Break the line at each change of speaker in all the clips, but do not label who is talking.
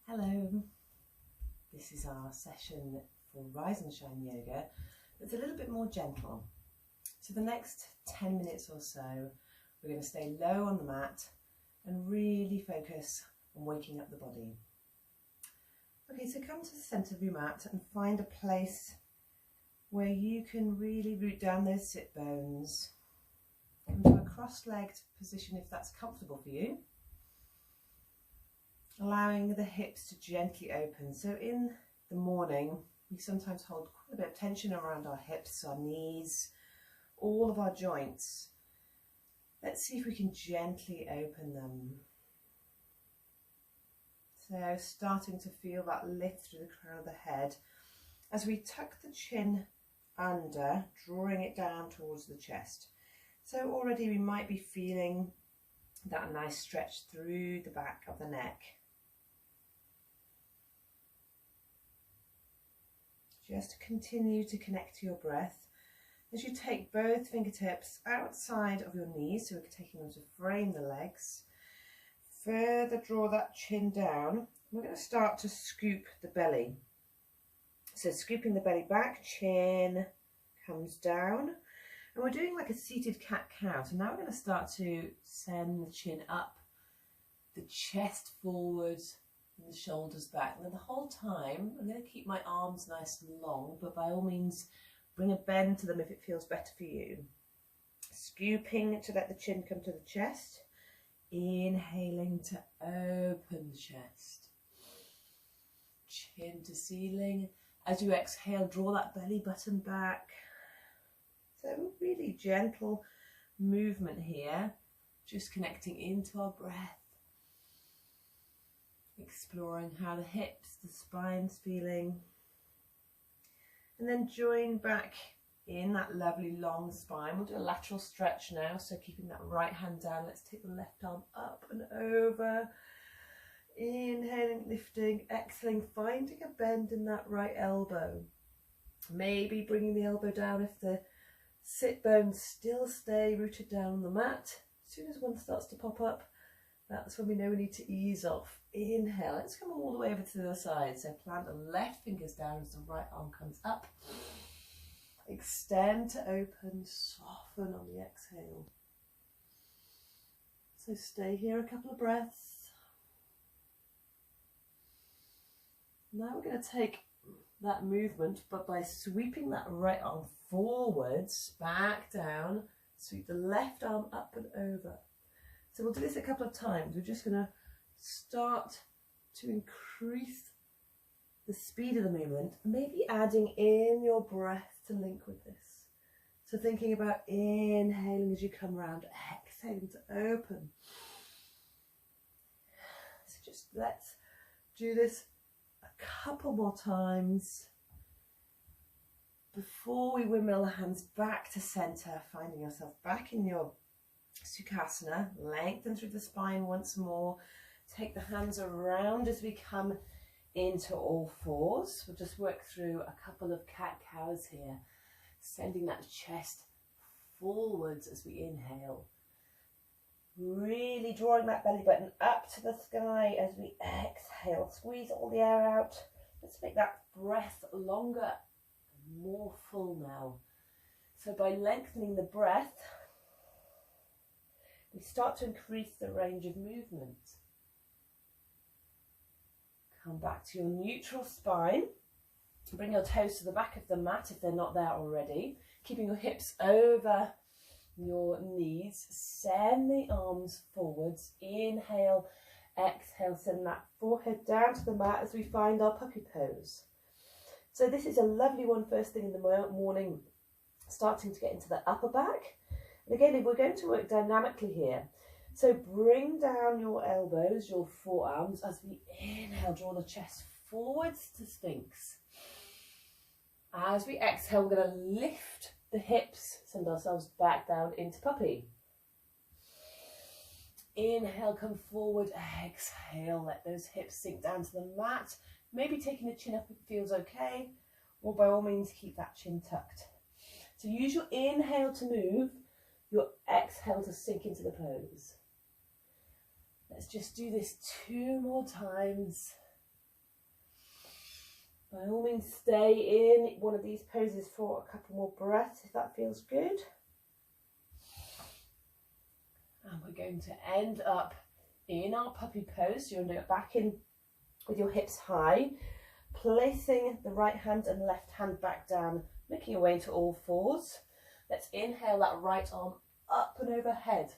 Hello, this is our session for Rise and Shine Yoga. It's a little bit more gentle. So the next 10 minutes or so, we're going to stay low on the mat and really focus on waking up the body. Okay, so come to the centre of your mat and find a place where you can really root down those sit bones. Come to a cross-legged position if that's comfortable for you. Allowing the hips to gently open. So in the morning, we sometimes hold quite a bit of tension around our hips, our knees, all of our joints. Let's see if we can gently open them. So starting to feel that lift through the crown of the head as we tuck the chin under, drawing it down towards the chest. So already we might be feeling that nice stretch through the back of the neck. Just continue to connect to your breath as you take both fingertips outside of your knees, so we're taking them to frame the legs. Further draw that chin down. We're going to start to scoop the belly. So scooping the belly back, chin comes down. And we're doing like a seated cat-cow. So now we're going to start to send the chin up, the chest forward, and the shoulders back. And then the whole time, I'm going to keep my arms nice and long, but by all means, bring a bend to them if it feels better for you. Scooping to let the chin come to the chest. Inhaling to open the chest. Chin to ceiling. As you exhale, draw that belly button back. So really gentle movement here, just connecting into our breath. Exploring how the hips, the spine's feeling. And then join back in that lovely long spine. We'll do a lateral stretch now, so keeping that right hand down. Let's take the left arm up and over. Inhaling, lifting, exhaling, finding a bend in that right elbow. Maybe bringing the elbow down if the sit bones still stay rooted down on the mat. As soon as one starts to pop up, that's when we know we need to ease off. Inhale, let's come all the way over to the other side. So plant the left fingers down as the right arm comes up. Extend to open, soften on the exhale. So stay here a couple of breaths. Now we're going to take that movement, but by sweeping that right arm forwards, back down, sweep the left arm up and over. So we'll do this a couple of times. We're just going to start to increase the speed of the movement, maybe adding in your breath to link with this. So thinking about inhaling as you come round, exhaling to open. So just let's do this a couple more times before we windmill the hands back to center, finding yourself back in your Sukhasana. Lengthen through the spine once more. Take the hands around as we come into all fours. We'll just work through a couple of cat-cows here, sending that chest forwards as we inhale. Really drawing that belly button up to the sky as we exhale. Squeeze all the air out. Let's make that breath longer and more full now. So by lengthening the breath, we start to increase the range of movement. Come back to your neutral spine. Bring your toes to the back of the mat if they're not there already. Keeping your hips over your knees. Send the arms forwards. Inhale, exhale. Send that forehead down to the mat as we find our puppy pose. So this is a lovely one first thing in the morning, starting to get into the upper back. And again, we're going to work dynamically here. So bring down your elbows, your forearms, as we inhale, draw the chest forwards to Sphinx. As we exhale, we're going to lift the hips, send ourselves back down into puppy. Inhale, come forward, exhale, let those hips sink down to the mat. Maybe taking the chin up if it feels okay, or by all means keep that chin tucked. So use your inhale to move, your exhale to sink into the pose. Let's just do this 2 more times. By all means, stay in one of these poses for a couple more breaths if that feels good. And we're going to end up in our puppy pose. You're going to go back in with your hips high, placing the right hand and left hand back down, making your way into all fours. Let's inhale that right arm up and overhead.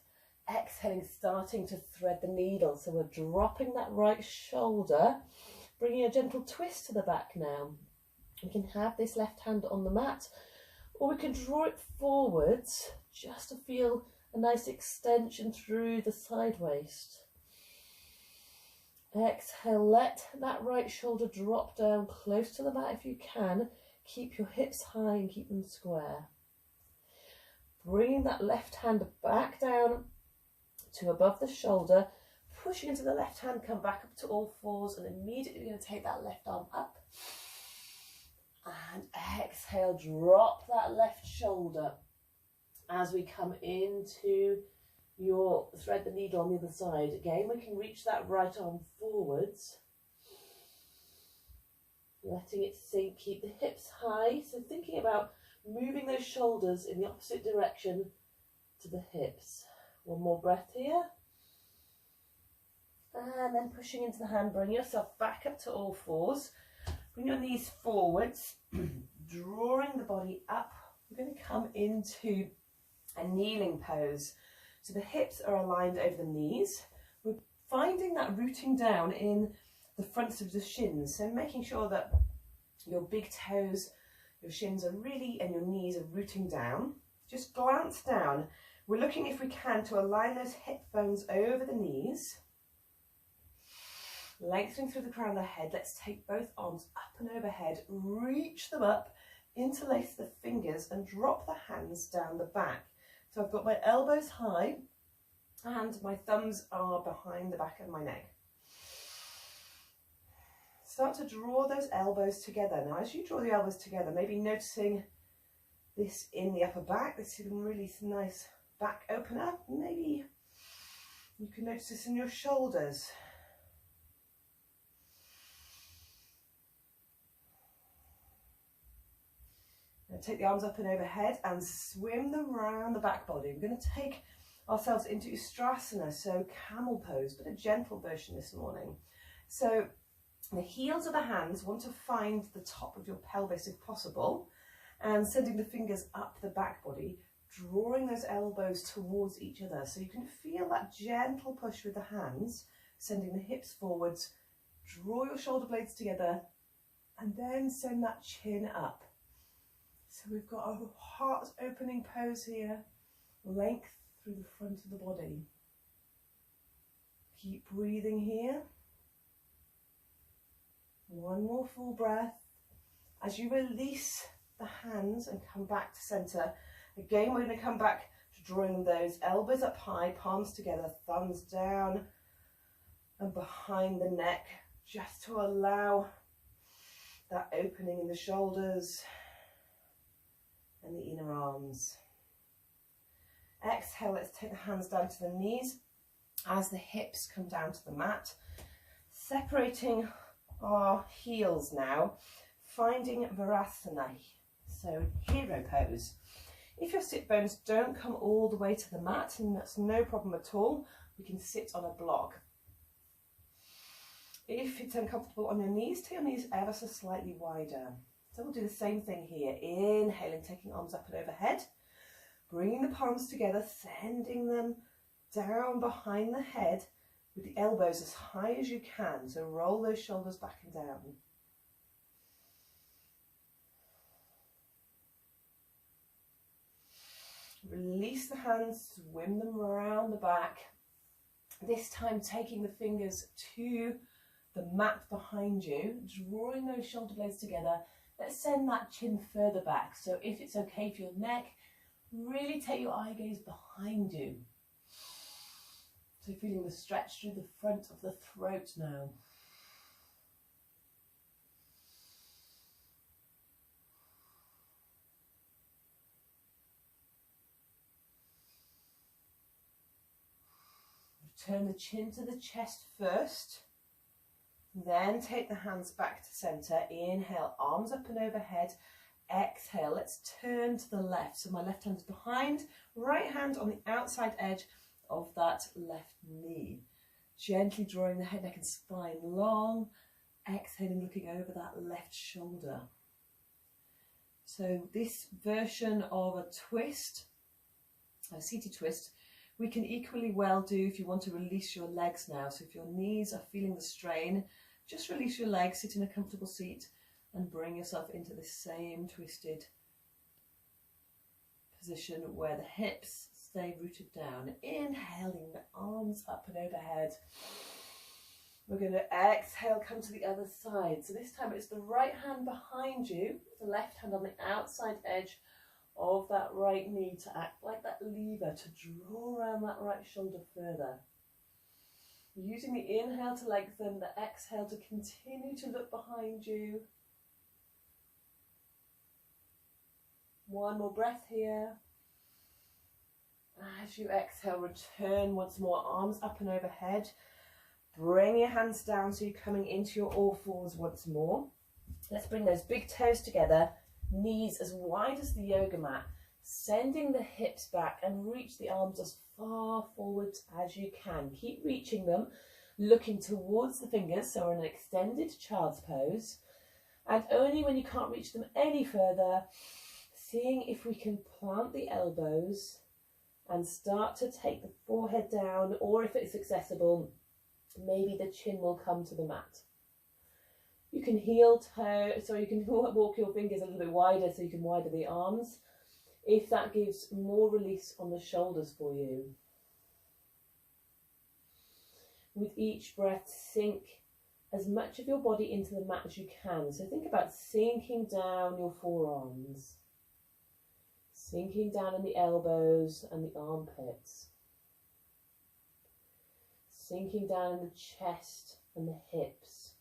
Exhaling, starting to thread the needle. So we're dropping that right shoulder, bringing a gentle twist to the back now. We can have this left hand on the mat, or we can draw it forwards just to feel a nice extension through the side waist. Exhale, let that right shoulder drop down close to the mat if you can. Keep your hips high and keep them square. Bringing that left hand back down to above the shoulder, pushing into the left hand, come back up to all fours, and immediately we're going to take that left arm up. And exhale, drop that left shoulder as we come into your thread the needle on the other side. Again, we can reach that right arm forwards, letting it sink, keep the hips high. So thinking about moving those shoulders in the opposite direction to the hips. One more breath here. And then pushing into the hand, bring yourself back up to all fours. Bring your knees forwards, drawing the body up. We're going to come into a kneeling pose. So the hips are aligned over the knees. We're finding that rooting down in the fronts of the shins. So making sure that your big toes, your shins are really, and your knees are rooting down. Just glance down. We're looking, if we can, to align those hip bones over the knees. Lengthening through the crown of the head. Let's take both arms up and overhead. Reach them up, interlace the fingers and drop the hands down the back. So I've got my elbows high and my thumbs are behind the back of my neck. Start to draw those elbows together. Now as you draw the elbows together, maybe noticing this in the upper back. This is a really nice back opener. Maybe you can notice this in your shoulders. Now take the arms up and overhead and swim them around the back body. We're going to take ourselves into Ustrasana, so camel pose, but a gentle version this morning. So the heels of the hands want to find the top of your pelvis if possible, and sending the fingers up the back body, drawing those elbows towards each other. So you can feel that gentle push with the hands, sending the hips forwards, draw your shoulder blades together, and then send that chin up. So we've got a heart opening pose here, length through the front of the body. Keep breathing here. One more full breath. As you release the hands and come back to center, again we're going to come back to drawing those elbows up high, palms together, thumbs down and behind the neck, just to allow that opening in the shoulders and the inner arms. Exhale, let's take the hands down to the knees as the hips come down to the mat, separating our heels now, finding Virasana, so hero pose. If your sit bones don't come all the way to the mat, and that's no problem at all, we can sit on a block. If it's uncomfortable on your knees, take your knees ever so slightly wider. So we'll do the same thing here. Inhaling, taking arms up and overhead, bringing the palms together, sending them down behind the head with the elbows as high as you can. So roll those shoulders back and down. Release the hands, swim them around the back. This time taking the fingers to the mat behind you, drawing those shoulder blades together. Let's send that chin further back. So if it's okay for your neck, really take your eye gaze behind you. So feeling the stretch through the front of the throat now. Turn the chin to the chest first. Then take the hands back to center. Inhale, arms up and overhead. Exhale, let's turn to the left. So my left hand is behind, right hand on the outside edge of that left knee. Gently drawing the head, neck and spine long. Exhaling, looking over that left shoulder. So this version of a twist, a seated twist, we can equally well do if you want to release your legs now. So if your knees are feeling the strain, just release your legs, sit in a comfortable seat and bring yourself into the same twisted position where the hips stay rooted down. Inhaling, the arms up and overhead. We're going to exhale, come to the other side. So this time it's the right hand behind you, the left hand on the outside edge of that right knee to act like that lever to draw around that right shoulder further. Using the inhale to lengthen, the exhale to continue to look behind you. One more breath here. As you exhale, return once more, arms up and overhead. Bring your hands down so you're coming into your all fours once more. Let's bring those big toes together, knees as wide as the yoga mat, sending the hips back and reach the arms as far forwards as you can. Keep reaching them, looking towards the fingers, so we're in an extended child's pose. And only when you can't reach them any further, seeing if we can plant the elbows and start to take the forehead down, or if it's accessible, maybe the chin will come to the mat. You can heel toe, so you can walk your fingers a little bit wider so you can widen the arms, if that gives more release on the shoulders for you. With each breath, sink as much of your body into the mat as you can. So think about sinking down your forearms, sinking down in the elbows and the armpits, sinking down in the chest and the hips,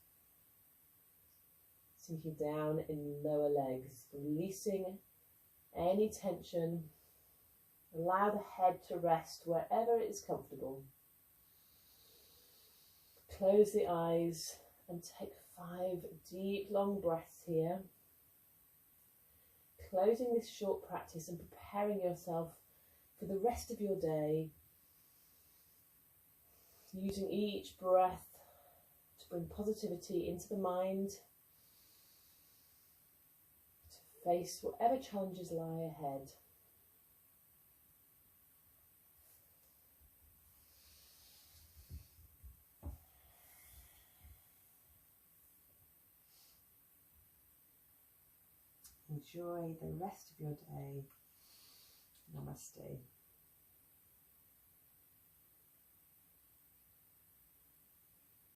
sinking down in lower legs, releasing any tension. Allow the head to rest wherever it is comfortable. Close the eyes and take 5 deep, long breaths here. Closing this short practice and preparing yourself for the rest of your day. Using each breath to bring positivity into the mind, to face whatever challenges lie ahead. Enjoy the rest of your day. Namaste.